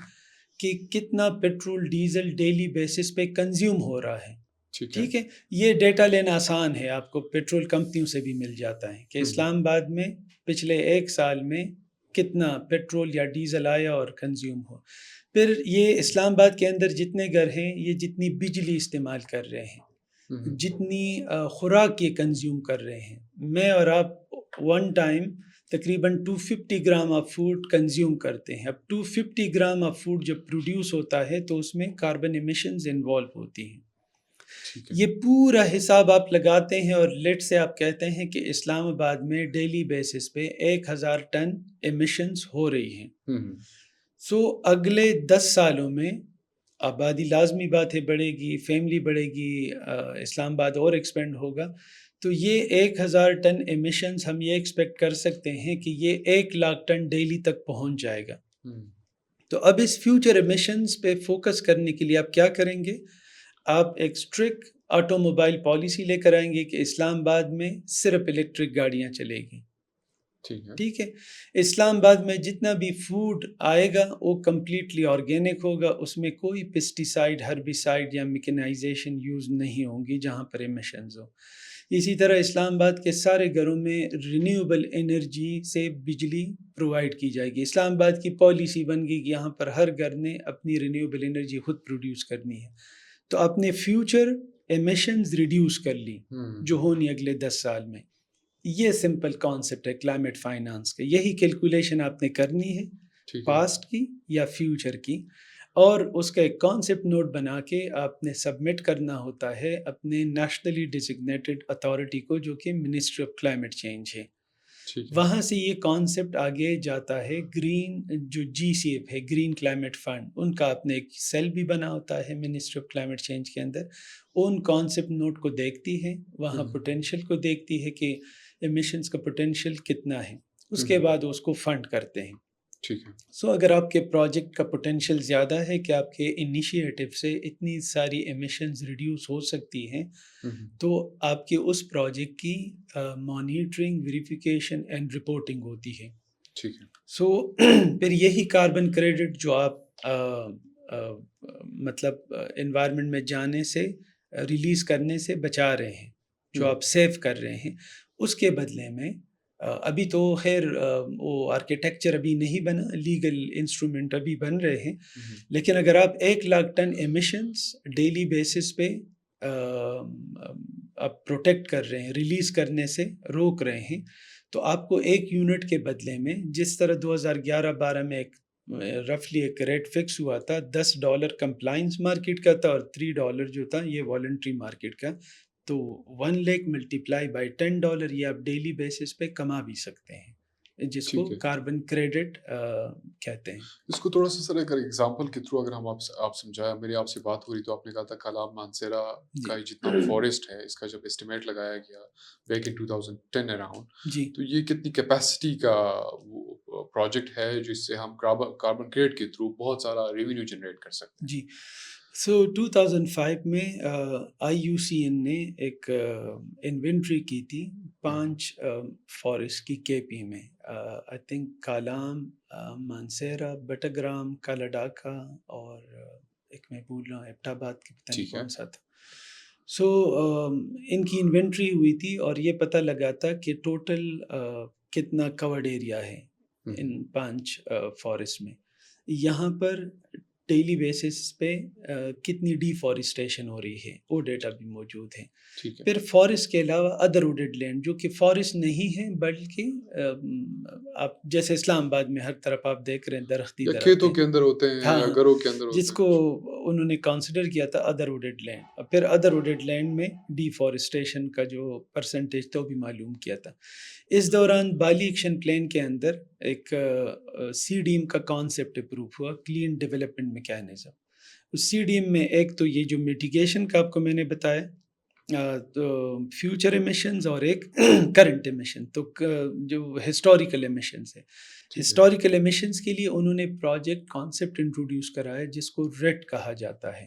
کہ کتنا پیٹرول ڈیزل ڈیلی بیسس پہ کنزیوم ہو رہا ہے. ٹھیک ہے، یہ ڈیٹا لینا آسان ہے، آپ کو پیٹرول کمپنیوں سے بھی مل جاتا ہے کہ اسلام آباد میں پچھلے 1 سال میں کتنا پیٹرول یا ڈیزل آیا اور کنزیوم ہو. پھر یہ اسلام آباد کے اندر جتنے گھر ہیں یہ جتنی بجلی استعمال کر رہے ہیں، جتنی خوراک یہ کنزیوم کر رہے ہیں. میں اور آپ ون ٹائم تقریباً 250 گرام آف فوڈ کنزیوم کرتے ہیں. اب 250 گرام آف فوڈ جب پروڈیوس ہوتا ہے تو اس میں کاربن ایمیشنز انوالو ہوتی ہیں. یہ پورا حساب آپ لگاتے ہیں اور لیٹ سے آپ کہتے ہیں کہ اسلام آباد میں ڈیلی بیسس پہ 1000 ٹن ایمیشنز ہو رہی ہیں. سو اگلے 10 سالوں میں آبادی لازمی بات ہے بڑھے گی، فیملی بڑھے گی، اسلام آباد اور ایکسپینڈ ہوگا، تو یہ 1000 ٹن ایمیشنز ہم یہ ایکسپیکٹ کر سکتے ہیں کہ یہ 1 لاکھ ٹن ڈیلی تک پہنچ جائے گا. تو اب اس فیوچر ایمیشنز پہ فوکس کرنے کے لیے آپ کیا کریں گے؟ آپ ایک اسٹرکٹ آٹو موبائل پالیسی لے کر آئیں گے کہ اسلام آباد میں صرف الیکٹرک گاڑیاں چلے گی. ٹھیک ہے، اسلام آباد میں جتنا بھی فوڈ آئے گا وہ کمپلیٹلی آرگینک ہوگا، اس میں کوئی پیسٹیسائڈ، ہربیسائڈ یا میکنائزیشن یوز نہیں ہوں گی جہاں پر ایمیشنز ہو. اسی طرح اسلام آباد کے سارے گھروں میں رینیوبل انرجی سے بجلی پرووائڈ کی جائے گی. اسلام آباد کی پالیسی بن گئی کہ یہاں پر ہر گھر نے اپنی رینیوبل انرجی خود پروڈیوس کرنی ہے. تو اپنے فیوچر ایمیشنز ریڈیوس کر لی جو ہونی اگلے 10 سال میں. یہ سمپل کانسیپٹ ہے کلائمیٹ فائنانس کا. یہی کیلکولیشن آپ نے کرنی ہے پاسٹ کی یا فیوچر کی، اور اس کا ایک کانسیپٹ نوٹ بنا کے آپ نے سبمٹ کرنا ہوتا ہے اپنے نیشنلی ڈیزگنیٹڈ اتھارٹی کو جو کہ منسٹری آف کلائمیٹ چینج ہے. وہاں سے یہ کانسیپٹ آگے جاتا ہے گرین، جو جی سی ایف ہے گرین کلائمیٹ فنڈ، ان کا اپنے ایک سیل بھی بنا ہوتا ہے منسٹری آف کلائمیٹ چینج کے اندر. ان کانسیپٹ نوٹ کو دیکھتی ہے، وہاں پوٹینشیل کو دیکھتی ہے کہ ایمیشنز کا پوٹینشیل کتنا ہے، اس کے بعد اس کو فنڈ کرتے ہیں. سو اگر آپ کے پروجیکٹ کا پوٹینشیل زیادہ ہے کہ آپ کے انیشیٹو سے اتنی ساری ایمیشنز ریڈیوس ہو سکتی ہیں، تو آپ کے اس پروجیکٹ کی مانیٹرنگ، ویریفیکیشن اینڈ رپورٹنگ ہوتی ہے. سو پھر یہی کاربن کریڈٹ جو آپ مطلب انوائرمنٹ میں جانے سے، ریلیز کرنے سے بچا رہے ہیں، جو آپ سیو کر رہے ہیں، اس کے بدلے میں ابھی تو خیر وہ آرکیٹیکچر ابھی نہیں بنا، لیگل انسٹرومنٹ ابھی بن رہے ہیں، لیکن اگر آپ 1 lakh ton emissions daily basis پہ آپ پروٹیکٹ کر رہے ہیں، ریلیز کرنے سے روک رہے ہیں، تو آپ کو 1 یونٹ کے بدلے میں، جس طرح 2011-12 میں ایک رفلی ایک ریٹ فکس ہوا تھا، $10 کمپلائنس مارکیٹ کا تھا اور $3 جو تھا یہ والنٹری مارکیٹ کا، تو 1 لاکھ ملٹیپلائی بائی $10 یہ آپ ڈیلی بیسس پہ کما بھی سکتے ہیں، جس کو کاربن کریڈٹ کہتے ہیں. اس کو تھوڑا سا سر اگر ایگزامپل کے تھرو اگر ہم آپ سمجھایا، میری آپ سے بات ہو رہی تو آپ نے کہا تھا کالام مانسیرا کا جتنا فارسٹ ہے اس کا جب اسٹیمیٹ لگایا گیا بیک ان 2010 اراؤنڈ، تو یہ کتنی کیپیسٹی کا پروجیکٹ ہے جس سے ہم کاربن کریڈٹ کے تھرو بہت سارا ریونیو جنریٹ کر سکتے ہیں؟ جی، سو 2005 میں آئی یو سی این نے ایک انوینٹری کی تھی 5 فارسٹ کی کے پی میں، آئی تھنک کالام، مانسیرا، بٹاگرام، کالاڈاکا اور ایک میں بھول رہا ہوں ایبٹ آباد کی پتہ نہیں کون سا تھا. سو ان کی انوینٹری ہوئی تھی اور یہ پتہ لگا تھا کہ ٹوٹل کتنا کورڈ ایریا ہے ان 5 فارسٹ میں. یہاں پر ڈیلی بیسس پہ کتنی ڈی فارسٹیشن ہو رہی ہے وہ ڈیٹا بھی موجود ہے. پھر فارسٹ کے علاوہ ادر ووڈڈ لینڈ جو کہ فارسٹ نہیں ہے بلکہ آپ جیسے اسلام آباد میں ہر طرف آپ دیکھ رہے ہیں درختی کھیتوں کے اندر ہوتے ہیں یا گھروں کے اندر ہوتے ہیں، جس کو انہوں نے کنسیڈر کیا تھا ادر ووڈڈ لینڈ. پھر ادر ووڈڈ لینڈ میں ڈی فارسٹیشن کا جو پرسنٹیج تھا وہ بھی معلوم کیا تھا. اس دوران بالی ایکشن پلان کے اندر ایک سی ڈی ایم کا کانسیپٹ اپروو ہوا، کلین ڈیولپمنٹ میکینزم. اس سی ڈی ایم میں ایک تو یہ جو میٹیگیشن کا آپ کو میں نے بتایا، تو فیوچر ایمیشنز اور ایک کرنٹ ایمیشن، تو جو ہسٹوریکل ایمیشنز ہے، ہسٹوریکل ایمیشنز کے لیے انہوں نے پروجیکٹ کانسیپٹ انٹروڈیوس کرایا جس کو ریٹ کہا جاتا ہے،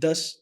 10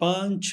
5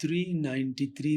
$393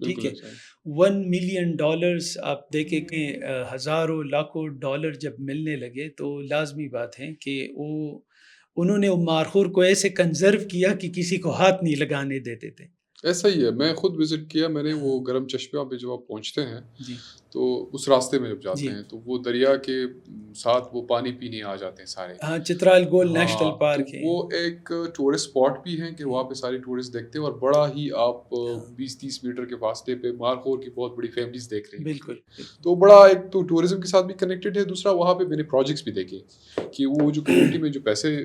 ٹھیک بالکل ہے، ایسا ہے۔ $1 ملین آپ دیکھیں کہ ہزاروں لاکھوں ڈالر جب ملنے لگے تو لازمی بات ہے کہ انہوں نے مارخور کو ایسے کنزرو کیا کہ کسی کو ہاتھ نہیں لگانے دیتے تھے۔ ایسا ہی ہے، میں خود وزٹ کیا میں نے وہ ہاں، گرم چشمہ پہ جب آپ پہنچتے ہیں جی، تو اس راستے میں جب جاتے جی، ہیں تو وہ دریا کے ساتھ وہ پانی پینے آ جاتے ہیں سارے۔ ہاں، چترال گول نیشنل ہاں، تو پارک ہے۔ وہ ایک ٹورسٹ اسپاٹ بھی ہیں کہ جی، وہاں پہ سارے ٹورسٹ دیکھتے ہیں اور بڑا ہی آپ ہاں، 20-30 میٹر کے فاصلے پہ مارخور کی بہت بڑی فیملیز دیکھ رہے ہیں ہوتی بالکل، ہیں۔ بالکل، تو بڑا ایک تو ٹورزم کے ساتھ بھی کنیکٹڈ ہے، دوسرا وہاں پہ میں نے پروجیکٹس بھی دیکھے کہ وہ جو کمیونٹی میں جو پیسے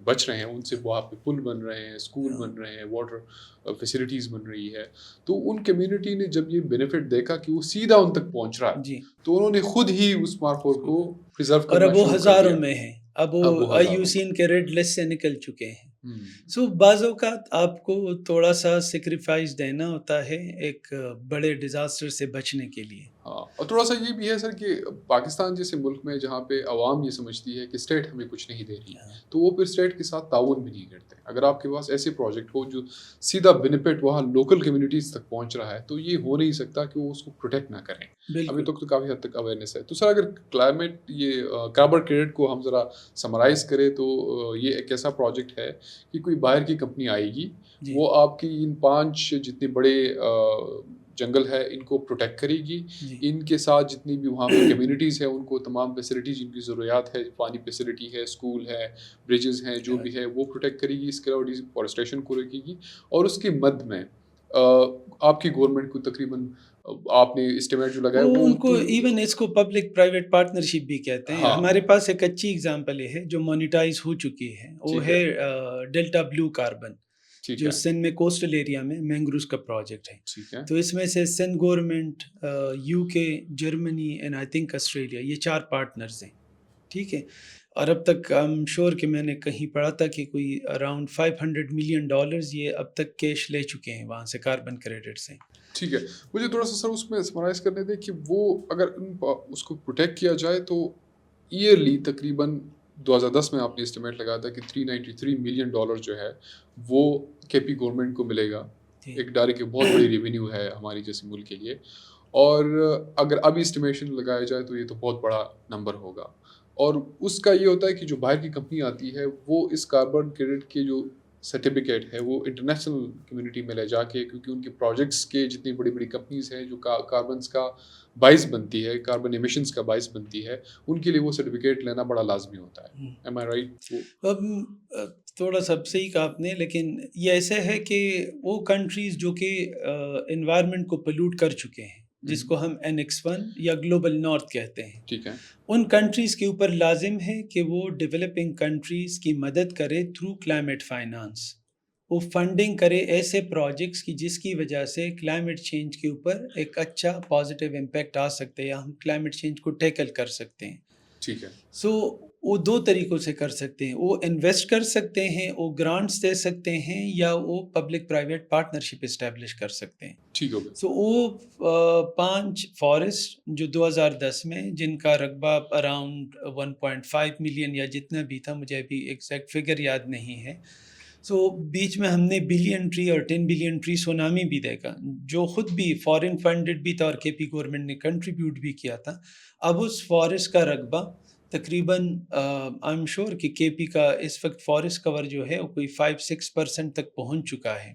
بچ رہے ہیں ان سے وہاں پہ پل بن رہے ہیں، اسکول ہاں، بن رہے ہیں، واٹر فیسلٹیز بن رہی ہے۔ تو ان کمیونٹی نے جب یہ بینیفٹ دیکھا کہ وہ سیدھا ان تک پہنچ رہا ہے جی، تو انہوں نے خود ہی اس مارخور کو پرزرو اور کرنا اب وہ شروع کر ہزاروں دیا۔ میں ہیں، اب وہ اب وہ آئی یو ہزاروں سی میں۔ ان کے ریڈ لسٹ سے نکل چکے ہیں۔ ہوں، سو بعض اوقات آپ کو تھوڑا سا سیکریفائس دینا ہوتا ہے ایک بڑے ڈیزاسٹر سے بچنے کے لیے۔ ہاں، اور تھوڑا سا یہ بھی ہے سر کہ پاکستان جیسے ملک میں جہاں پہ عوام یہ سمجھتی ہے کہ اسٹیٹ ہمیں کچھ نہیں دے رہی ہاں، تو وہ پھر اسٹیٹ کے ساتھ تعاون بھی نہیں کرتے۔ اگر آپ کے پاس ایسے پروجیکٹ ہو جو سیدھا بینیفٹ وہاں لوکل کمیونٹیز تک پہنچ رہا ہے تو یہ ہو نہیں سکتا کہ وہ اس کو پروٹیکٹ نہ کریں۔ ابھی بالکل۔ تک تو کافی حد تک اویئرنیس ہے۔ تو سر اگر کلائمیٹ یہ کاربن کریڈٹ کو ہم ذرا سمرائز کریں تو یہ ایک ایسا پروجیکٹ ہے کہ کوئی باہر کی کمپنی آئے گی، جی، وہ آپ کی ان 5 جتنے بڑے جنگل ہے ان کو پروٹیکٹ کرے گی، جی، ان کے ساتھ جتنی بھی وہاں پہ کمیونٹیز ہیں ان کو تمام فیسلٹیز جن کی ضروریات ہے، پانی فیسلٹی ہے، اسکول ہے، بریجز ہیں، جو بھی ہے وہ پروٹیکٹ کرے گی، اس کے علاوہ ڈیفارسٹریشن کو روکے گی۔ اور اس کے مد میں آپ کی گورنمنٹ کو تقریباً آپ نے اسٹیمیٹ جو لگایا وہ وہ ان کو ایون اس کو پبلک پرائیویٹ پارٹنرشپ بھی کہتے ہیں۔ ہاں ہمارے پاس ایک اچھی اگزامپل ہے جو مونیٹائز ہو چکی ہے، وہ ٹھیک ہے، ہے ڈیلٹا بلو کاربن، ٹھیک جو ہے، سندھ میں کوسٹل ایریا میں مینگروز کا پروجیکٹ ہے۔ ٹھیک ہے، تو اس میں سے سندھ گورنمنٹ، یو کے، Germany and I think Australia, یہ 4 پارٹنرز ہیں، ٹھیک ہے۔ اور اب تک شور کہ میں نے کہیں پڑھا تھا کہ کوئی اراؤنڈ $500 ملین یہ اب تک کیش لے چکے ہیں وہاں سے کاربن کریڈٹ سے۔ ٹھیک ہے۔ مجھے تھوڑا سا سر اس میں سمرائز کرنے دیں کہ وہ اگر اس کو پروٹیکٹ کیا جائے تو ایئرلی تقریباً 2010 میں آپ نے اسٹیمیٹ لگایا تھا کہ $393 ملین جو ہے وہ کے پی گورنمنٹ کو ملے گا۔ جی، ایک ڈائریکٹ بہت بڑی ریونیو ہے ہماری جیسے ملک کے لیے، اور اگر ابھی اسٹیمیشن لگایا جائے تو یہ تو بہت بڑا نمبر ہوگا۔ اور اس کا یہ ہوتا ہے کہ جو باہر کی کمپنی آتی ہے وہ اس کاربن کریڈٹ کے جو سرٹیفکیٹ ہے وہ انٹرنیشنل کمیونٹی میں لے جا کے، کیونکہ ان کے پروجیکٹس کے جتنی بڑی بڑی کمپنیز ہیں جو کاربنس کا باعث بنتی ہے، کاربن ایمیشنز کا باعث بنتی ہے، ان کے لیے وہ سرٹیفکیٹ لینا بڑا لازمی ہوتا ہے۔ ایم آئی رائٹ؟ اب تھوڑا سا صحیح کہا آپ نے، لیکن یہ ایسا ہے کہ وہ کنٹریز جو کہ انوائرمنٹ کو پلیوٹ کر چکے ہیں، جس کو ہم NX1 یا گلوبل نارتھ کہتے ہیں، ٹھیک ہے، ان کنٹریز کے اوپر لازم ہے کہ وہ ڈیولپنگ کنٹریز کی مدد کرے تھرو کلائمیٹ فائنانس۔ وہ فنڈنگ کرے ایسے پروجیکٹس کی جس کی وجہ سے کلائمیٹ چینج کے اوپر ایک اچھا پازیٹیو امپیکٹ آ سکتے ہیں یا ہم کلائمیٹ چینج کو ٹیکل کر سکتے ہیں۔ ٹھیک ہے، سو وہ 2 طریقوں سے کر سکتے ہیں، وہ انویسٹ کر سکتے ہیں، وہ گرانٹس دے سکتے ہیں، یا وہ پبلک پرائیویٹ پارٹنرشپ اسٹیبلش کر سکتے ہیں۔ ٹھیک ہو گیا، سو وہ 5 فارسٹ جو 2010 میں جن کا رقبہ اراؤنڈ 1.5 ملین یا جتنا بھی تھا، مجھے ابھی ایگزیکٹ فگر یاد نہیں ہے۔ سو بیچ میں ہم نے بلین ٹری اور 10 بلین ٹری سونامی بھی دیکھا، جو خود بھی فارن فنڈڈ بھی تھا اور کے پی گورنمنٹ نے کنٹریبیوٹ بھی کیا تھا۔ اب اس فارسٹ کا رقبہ تقریباً آئی ایم شور کہ کے پی کا اس وقت فارسٹ کور جو ہے وہ کوئی 5-6% تک پہنچ چکا ہے۔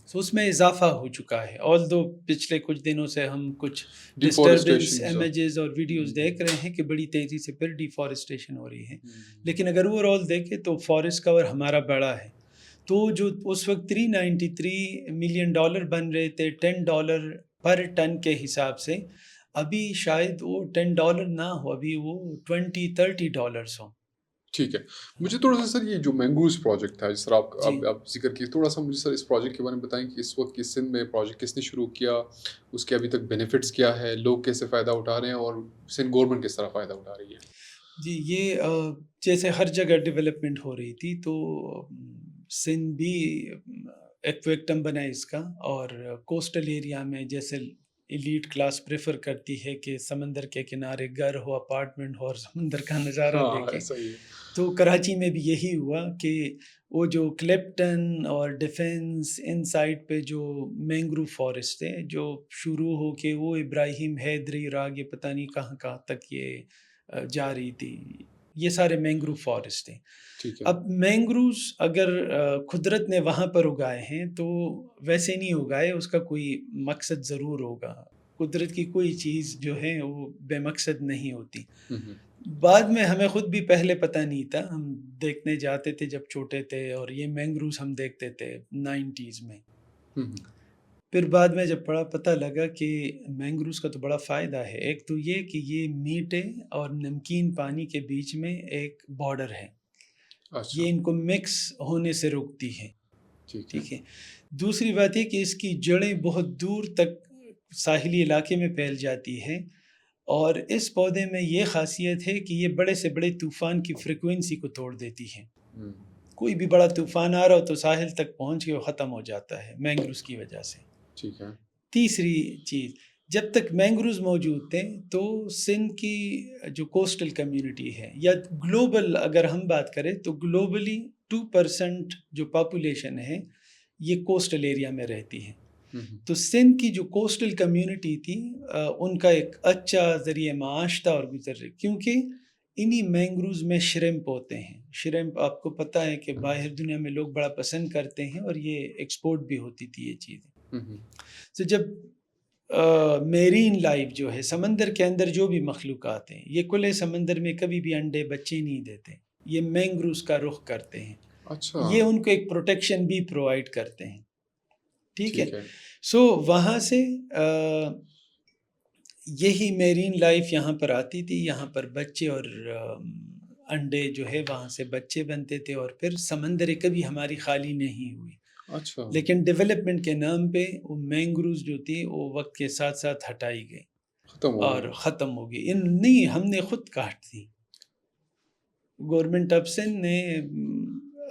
سو اس میں اضافہ ہو چکا ہے، آلدو پچھلے کچھ دنوں سے ہم کچھ ڈسٹربنس ڈیفارسٹریشن امیجز اور ویڈیوز دیکھ رہے ہیں کہ بڑی تیزی سے پھر ڈیفارسٹیشن ہو رہی ہے۔ لیکن اگر اوور آل دیکھیں تو فارسٹ کور ہمارا بڑا ہے۔ تو جو اس وقت $393 ملین بن رہے تھے $10 پر ٹن کے حساب سے، ابھی شاید وہ $10 نہ ہو، ابھی وہ $20-30 ہو۔ ٹھیک ہے۔ مجھے تھوڑا سا سر یہ جو مینگروز پروجیکٹ تھا جس طرح جی، آپ ذکر کی، تھوڑا سا مجھے سر اس پروجیکٹ کے بارے میں بتائیں کہ اس وقت کی سندھ میں پروجیکٹ کس نے شروع کیا، اس کے ابھی تک بینیفٹس کیا ہے، لوگ کیسے فائدہ اٹھا رہے ہیں اور سندھ گورنمنٹ کس طرح فائدہ اٹھا رہی ہے؟ جی، یہ جیسے ہر جگہ ڈیولپمنٹ ہو رہی تھی تو سندھ بھی ایک وکٹم بنا اس کا، اور کوسٹل ایریا میں جیسے ایلیٹ کلاس پریفر کرتی ہے کہ سمندر کے کنارے گھر ہو، اپارٹمنٹ ہو اور سمندر کا نظارہ ہاں دیکھیں. ایسا ہی ہے. تو کراچی میں بھی یہی ہوا کہ وہ جو کلپٹن اور ڈیفنس ان سائڈ پہ جو مینگروو فارسٹ ہے جو شروع ہو کے وہ ابراہیم حیدری اور آگے پتہ نہیں کہاں کہاں تک یہ جا رہی تھی، یہ سارے مینگروو فارسٹ ہیں. ٹھیک ہے. اب مینگروز اگر قدرت نے وہاں پر اگائے ہیں تو ویسے نہیں اگائے، اس کا کوئی مقصد ضرور ہوگا. قدرت کی کوئی چیز جو ہے وہ بے مقصد نہیں ہوتی. بعد میں ہمیں خود بھی پہلے پتہ نہیں تھا، ہم دیکھنے جاتے تھے جب چھوٹے تھے اور یہ مینگروز ہم دیکھتے تھے 90s میں. پھر بعد میں جب پتہ لگا کہ مینگروز کا تو بڑا فائدہ ہے. ایک تو یہ کہ یہ میٹھے اور نمکین پانی کے بیچ میں ایک بارڈر ہے، اچھا یہ ان کو مکس ہونے سے روکتی ہے. ٹھیک ہے. ٹھیک ہے. دوسری بات یہ کہ اس کی جڑیں بہت دور تک ساحلی علاقے میں پھیل جاتی ہے، اور اس پودے میں یہ خاصیت ہے کہ یہ بڑے سے بڑے طوفان کی فریکوینسی کو توڑ دیتی ہے. کوئی بھی بڑا طوفان آ رہا ہو تو ساحل تک پہنچ کے وہ ختم ہو جاتا ہے مینگروز کی وجہ سے. ٹھیک ہے. تیسری چیز، جب تک مینگروز موجود تھے تو سندھ کی جو کوسٹل کمیونٹی ہے یا گلوبل اگر ہم بات کریں تو گلوبلی 2% جو پاپولیشن ہے یہ کوسٹل ایریا میں رہتی ہے. تو سندھ کی جو کوسٹل کمیونٹی تھی ان کا ایک اچھا ذریعہ معاش تھا اور گزر رہی، کیونکہ انہی مینگروز میں شرمپ ہوتے ہیں. شرمپ آپ کو پتہ ہے کہ باہر دنیا میں لوگ بڑا پسند کرتے ہیں اور یہ ایکسپورٹ بھی ہوتی تھی یہ چیزیں. تو جب میرین لائف جو ہے سمندر کے اندر جو بھی مخلوقات ہیں یہ کھلے سمندر میں کبھی بھی انڈے بچے نہیں دیتے، یہ مینگروز کا رخ کرتے ہیں. اچھا یہ ان کو ایک پروٹیکشن بھی پرووائڈ کرتے ہیں. ٹھیک ہے. سو وہاں سے یہی میرین لائف یہاں پر آتی تھی، یہاں پر بچے اور انڈے جو ہے وہاں سے بچے بنتے تھے، اور پھر سمندر کبھی ہماری خالی نہیں ہوئی. اچھا. لیکن ڈیولپمنٹ کے نام پہ وہ مینگروز جو تھی وہ وقت کے ساتھ ساتھ ہٹائی گئی اور ختم ہو گئی. نہیں، ہم نے خود کاٹ دی. گورنمنٹ آف سندھ نے،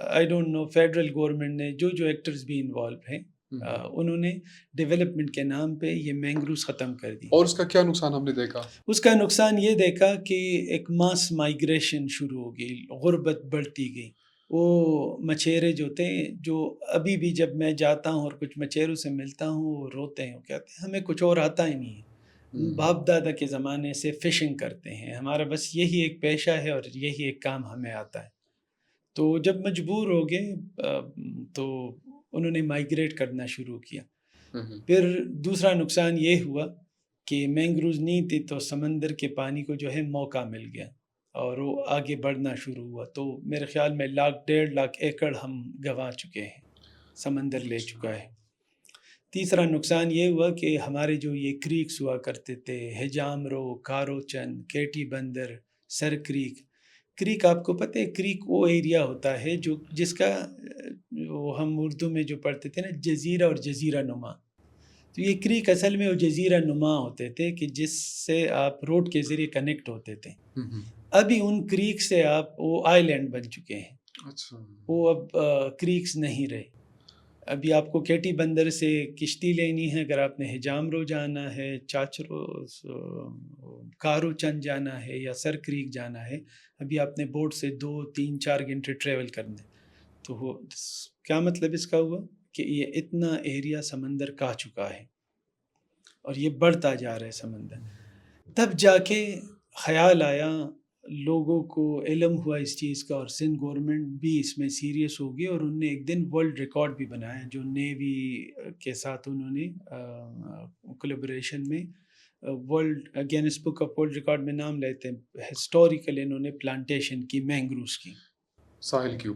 I don't know, federal government نے، جو ایکٹرز بھی انوالو ہیں انہوں نے ڈیولپمنٹ کے نام پہ یہ مینگروز ختم کر دی. اور اس کا کیا نقصان ہم نے دیکھا؟ اس کا نقصان یہ دیکھا کہ ایک ماس مائیگریشن شروع ہو گئی، غربت بڑھتی گئی. وہ مچھیرے جو تھے، جو ابھی بھی جب میں جاتا ہوں اور کچھ مچھیروں سے ملتا ہوں وہ روتے ہیں، وہ کہتے ہیں ہمیں کچھ اور آتا ہی نہیں ہے، باپ دادا کے زمانے سے فشنگ کرتے ہیں، ہمارا بس یہی ایک پیشہ ہے اور یہی ایک کام ہمیں آتا ہے. تو جب مجبور ہو گئے تو انہوں نے مائیگریٹ کرنا شروع کیا. پھر دوسرا نقصان یہ ہوا کہ مینگروز نہیں تھی تو سمندر کے پانی کو جو ہے موقع مل گیا اور وہ آگے بڑھنا شروع ہوا. تو میرے خیال میں 1.5 ایکڑ ہم گنوا چکے ہیں، سمندر لے چکا ہے. تیسرا نقصان یہ ہوا کہ ہمارے جو یہ کریکس ہوا کرتے تھے، حجام رو، کارو چند، کیٹی بندر، سر کریک آپ کو پتہ ہے کریک وہ ایریا ہوتا ہے جو جس کا وہ ہم اردو میں جو پڑھتے تھے نا جزیرہ اور جزیرہ نما. تو یہ کریک اصل میں وہ جزیرہ نما ہوتے تھے کہ جس سے آپ روڈ کے ذریعے کنیکٹ ہوتے تھے. ابھی ان کریک سے آپ وہ آئی لینڈ بن چکے ہیں. اچھا. وہ اب کریکس نہیں رہے. ابھی آپ کو کیٹی بندر سے کشتی لینی ہے، اگر آپ نے حجام رو جانا ہے، چاچرو، کارو چند جانا ہے یا سر کریک جانا ہے، ابھی آپ نے بوٹ سے 2 3 4 گھنٹے ٹریول کرنے. تو کیا مطلب اس کا ہوا کہ یہ اتنا ایریا سمندر کا چکا ہے اور یہ بڑھتا جا رہا ہے سمندر. تب جا کے خیال آیا، لوگوں کو علم ہوا اس چیز کا، اور سندھ گورنمنٹ بھی اس میں سیریس ہوگی اور انہوں نے ایک دن ورلڈ ریکارڈ بھی بنایا جو نیوی کے ساتھ انہوں نے کولیبریشن میں world grains book of world record میں نام لیتے ہیں. ہسٹوریکل انہوں نے پلانٹیشن کی مینگروز کی ساحل کے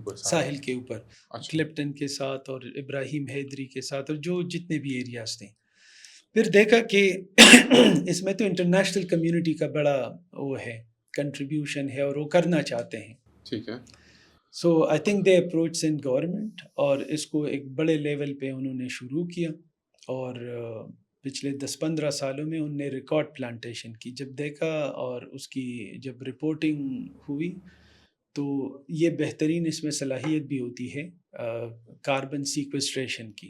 اوپر. اچھا. کلپٹن کے ساتھ اور ابراہیم حیدری کے ساتھ اور جو جتنے بھی ایریاز تھے. پھر دیکھا کہ اس میں تو انٹرنیشنل کمیونٹی کا بڑا وہ ہے، کنٹریبیوشن ہے اور وہ کرنا چاہتے ہیں. ٹھیک ہے. So I think they approach Sindh government اور اس کو ایک بڑے لیول پہ انہوں نے شروع کیا، اور پچھلے 10-15 سالوں میں انہوں نے ریکارڈ پلانٹیشن کی. جب دیکھا اور اس کی جب رپورٹنگ ہوئی تو یہ بہترین اس میں صلاحیت بھی ہوتی ہے کاربن سیکوسٹریشن کی.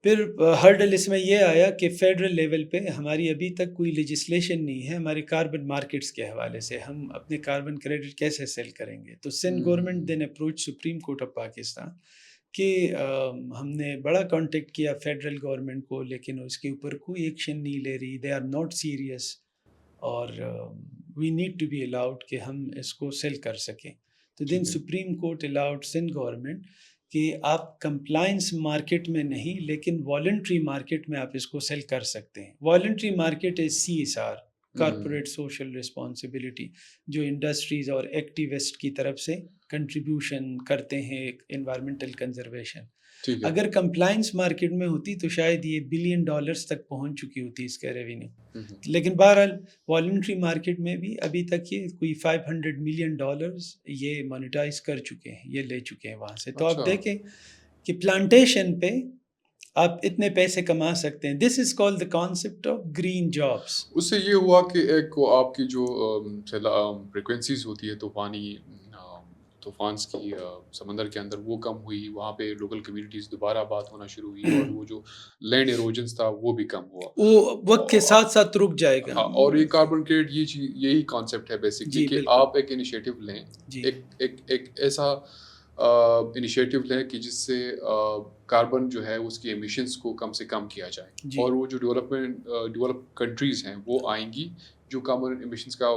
پھر ہرڈل اس میں یہ آیا کہ فیڈرل لیول پہ ہماری ابھی تک کوئی لیجسلیشن نہیں ہے ہمارے کاربن مارکیٹس کے حوالے سے، ہم اپنے کاربن کریڈٹ کیسے سیل کریں گے. تو Sindh government then approach supreme court of Pakistan کہ ہم نے بڑا کانٹیکٹ کیا فیڈرل گورنمنٹ کو، لیکن اس کے اوپر کوئی ایکشن نہیں لے رہی، دے آر ناٹ سیریس، اور we need to be allowed کہ ہم اس کو سیل کر سکیں. تو then Supreme Court allowed Sindh government کہ آپ کمپلائنس مارکیٹ میں نہیں لیکن والنٹری مارکیٹ میں آپ اس کو سیل کر سکتے ہیں. Voluntary market is CSR، corporate social responsibility, جو انڈسٹریز اور ایکٹیوسٹ کی طرف سے کنٹریبیوشن کرتے ہیں انوائرمنٹل کنزرویشن. اگر کمپلائنس مارکیٹ میں ہوتی تو شاید یہ $1 بلین تک پہنچ چکی ہوتی اس کے ریونیو، لیکن بہرحال والنٹری مارکیٹ میں بھی ابھی تک یہ کوئی $500 ملین یہ مانیٹائز کر چکے ہیں، یہ لے چکے ہیں وہاں سے. تو آپ دیکھیں کہ پلانٹیشن پہ آپ اتنے پیسے کما سکتے ہیں. This is called the concept of green jobs. اس سے یہ ہوا کہ ایک آپ کی جو فریکوینسیز ہوتی ہے طوفانس کی سمندر کے اندر، وہ کم ہوئی، وہاں پہ لوکل کمیونٹیز دوبارہ بات ہونا شروع ہوئی، اور وہ جو لینڈ ایروجنس تھا وہ بھی کم ہوا، وہ وقت کے ساتھ ساتھ رک جائے گا. ہاں، اور یہ کاربن کریڈٹ یہی کانسیپٹ ہے بیسکلی کہ آپ ایک انیشیٹو لیں، ایک ایسا انیشیٹو لیں کہ جس سے کاربن جو ہے اس کی ایمیشنز کو کم سے کم کیا جائے، اور وہ جو ڈیولپ کنٹریز ہیں وہ آئیں گی جو کاربن ایمیشنز کا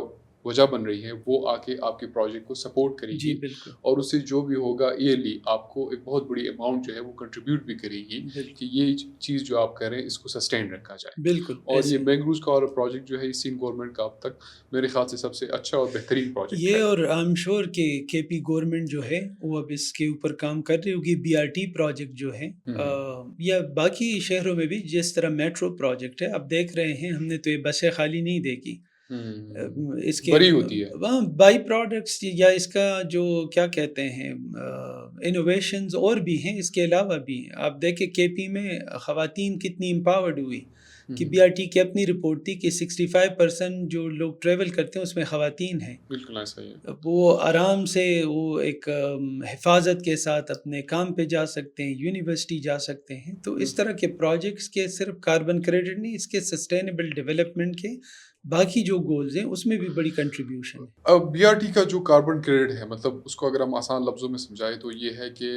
وجہ بن رہی ہے، وہ آ کے آپ کے پروجیکٹ کو سپورٹ کرے گی، اور اس سے جو بھی ہوگا ایئرلی آپ کو ایک بہت بڑی اماؤنٹ جو ہے وہ کنٹریبیوٹ بھی کرے گی کہ یہ چیز جو آپ کریں اس کو سسٹین رکھا جائے. بالکل. اور یہ مینگروز کا پروجیکٹ جو ہے سندھ گورنمنٹ کا اب تک میرے خیال سے سب سے اچھا اور بہترین پروجیکٹ ہے. یہ اور آئی ایم شیور کہ KP گورنمنٹ جو ہے وہ اب اس کے اوپر کام کر رہی ہوگی. BRT پروجیکٹ جو ہے یا باقی شہروں میں بھی جس طرح میٹرو پروجیکٹ ہے، اب دیکھ رہے ہیں ہم نے تو یہ بسیں خالی نہیں دیکھی، اس کے بڑی ہوتی ہے وہاں بائی پروڈکٹس یا اس کا جو کیا کہتے ہیں انوویشنز اور بھی ہیں، اس کے علاوہ بھی ہیں. آپ دیکھیں KP میں خواتین کتنی امپاورڈ ہوئی کہ BRT کی اپنی رپورٹ تھی کہ 65% جو لوگ ٹریول کرتے ہیں اس میں خواتین ہیں. بالکل ایسا ہی ہے. وہ آرام سے وہ ایک حفاظت کے ساتھ اپنے کام پہ جا سکتے ہیں، یونیورسٹی جا سکتے ہیں. تو اس طرح کے پروجیکٹس کے صرف کاربن کریڈٹ نہیں، اس کے سسٹینیبل ڈیولپمنٹ کے باقی جو گولز ہیں اس میں بھی بڑی کنٹریبیوشن ہے. اب BRT کا جو کاربن کریڈٹ ہے، مطلب اس کو اگر ہم آسان لفظوں میں سمجھائیں تو یہ ہے کہ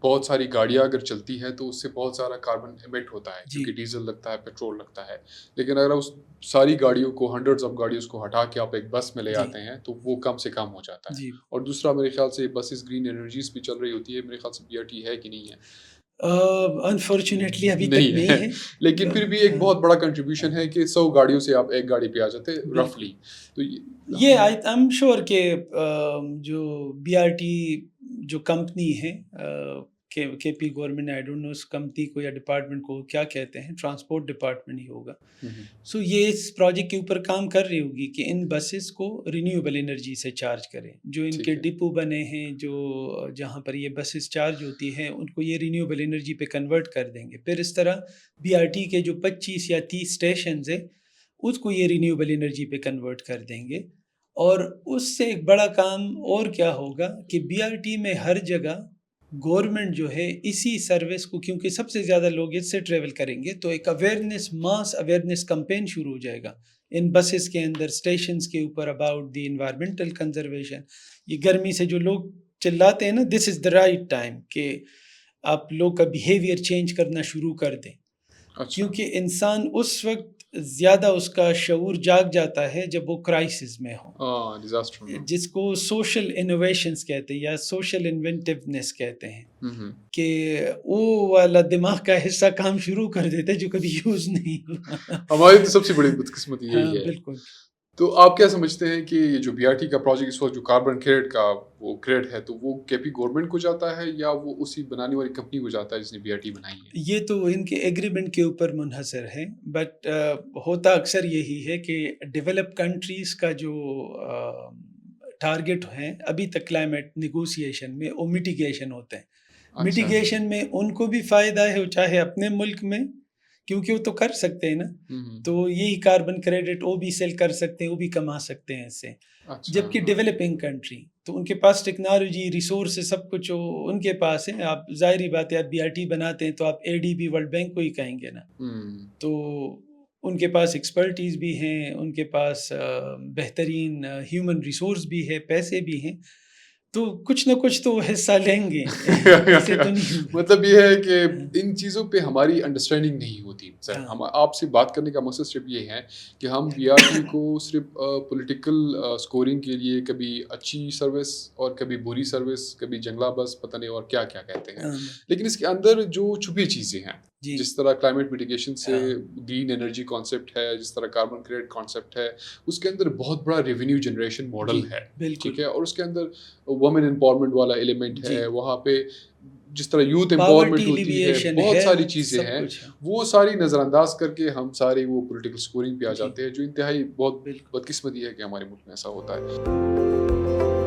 بہت ساری گاڑیاں اگر چلتی ہے تو اس سے بہت سارا کاربن ایمٹ ہوتا ہے، کیونکہ ڈیزل لگتا ہے، پیٹرول لگتا ہے. لیکن اگر اس ساری گاڑیوں کو، ہنڈریڈز آف گاڑیوں کو ہٹا کے آپ ایک بس میں لے آتے ہیں تو وہ کم سے کم ہو جاتا ہے. اور دوسرا میرے خیال سے بسز گرین انرجیز پہ چل رہی ہوتی ہے. میرے خیال سے BRT ہے کہ نہیں ہے؟ انفارچونیٹلی ابھی تک نہیں ہے، لیکن پھر بھی ایک بہت بڑا کنٹریبیوشن ہے کہ 100 گاڑیوں سے آپ ایک گاڑی پہ آ جاتے رفلی. تو یہ آئی ایم شیور کہ جو BRT جو کمپنی ہے KP government, I don't know اس کمپنی کو یا ڈپارٹمنٹ کو کیا کہتے ہیں، ٹرانسپورٹ ڈپارٹمنٹ ہی ہوگا. سو یہ اس پروجیکٹ کے اوپر کام کر رہی ہوگی کہ ان بسز کو رینیویبل انرجی سے چارج کریں. جو ان کے ڈپو بنے ہیں، جو جہاں پر یہ بسز چارج ہوتی ہیں، ان کو یہ رینیویبل انرجی پہ کنورٹ کر دیں گے. پھر اس طرح BRT کے جو 25 یا 30 اسٹیشنز ہیں اس کو یہ رینیویبل انرجی پہ کنورٹ کر دیں گے. اور اس سے ایک بڑا کام اور کیا ہوگا کہ BRT میں ہر جگہ گورنمنٹ جو ہے اسی سروس کو، کیونکہ سب سے زیادہ لوگ اس سے ٹریول کریں گے، تو ایک ماس اویئرنیس کمپین شروع ہو جائے گا ان بسز کے اندر، اسٹیشنز کے اوپر، اباؤٹ دی انوائرمنٹل کنزرویشن. یہ گرمی سے جو لوگ چلاتے ہیں نا، دس از دا رائٹ ٹائم کہ آپ لوگ کا بیہیویئر چینج کرنا شروع کر دیں. کیونکہ انسان اس وقت زیادہ اس کا شعور جاگ جاتا ہے جب وہ کرائسس میں ہو، جس کو سوشل انوویشنز کہتے ہیں یا سوشل انوینٹیونیس کہتے ہیں، کہ وہ والا دماغ کا حصہ کام شروع کر دیتے جو کبھی یوز نہیں ہوا. ہماری تو سب سے بڑی بدقسمتی یہی ہے. بالکل. تو آپ کیا سمجھتے ہیں کہ یہ جو BRT کا پروجیکٹ اس وقت جو کاربن کریڈٹ کا وہ کریڈٹ ہے، تو وہ KP گورنمنٹ کو جاتا ہے یا وہ اسی بنانے والی کمپنی کو جاتا ہے جس نے BRT بنائی ہے؟ یہ تو ان کے ایگریمنٹ کے اوپر منحصر ہے، بٹ ہوتا اکثر یہی ہے کہ ڈیولپ کنٹریز کا جو ٹارگٹ ہیں ابھی تک کلائمیٹ نیگوسیشن میں، وہ میٹیگیشن ہوتے ہیں. میٹیگیشن میں ان کو بھی فائدہ ہے، چاہے اپنے ملک میں، کیونکہ وہ تو کر سکتے ہیں نا، تو یہی کاربن کریڈٹ وہ بھی سیل کر سکتے ہیں، وہ بھی کما سکتے ہیں اس سے. جبکہ ڈیولپنگ کنٹری تو ان کے پاس ٹیکنالوجی ریسورس سب کچھ ان کے پاس ہے. آپ ظاہری بات ہے آپ BRT بناتے ہیں تو آپ ADB ورلڈ بینک کو ہی کہیں گے نا. تو ان کے پاس ایکسپرٹیز بھی ہیں, ان کے پاس بہترین ہیومن ریسورس بھی ہے, پیسے بھی ہیں, تو کچھ نہ کچھ تو حصہ لیں گے. ایسے تو نہیں ہوگا. مطلب یہ ہے کہ ان چیزوں پہ ہماری انڈرسٹینڈنگ نہیں ہوتی. سر ہاں. ہم آپ سے بات کرنے کا مقصد صرف یہ ہے کہ ہم BRT کو صرف پولیٹیکل اسکورنگ کے لیے کبھی اچھی سروس اور کبھی بری سروس, کبھی جنگلہ بس پتہ نہیں اور کیا کیا کہتے ہیں, لیکن اس کے اندر جو چھپی چیزیں ہیں, جس طرح کلائمیٹ میٹیگیشن سے گرین انرجی کانسیپٹ ہے, جس طرح کاربن کریڈٹ کانسیپٹ ہے, اس کے اندر بہت بڑا ریونیو جنریشن ماڈل ہے. ٹھیک ہے, اور اس کے اندر وومن امپاورمنٹ والا ایلیمنٹ ہے, وہاں پہ جس طرح یوتھ امپاورمنٹ ہوتی ہے, بہت ساری چیزیں ہیں, وہ ساری نظر انداز کر کے ہم سارے وہ پولیٹیکل اسکورنگ پہ آ جاتے ہیں, جو انتہائی بہت بدقسمتی ہے کہ ہمارے ملک میں ایسا ہوتا ہے.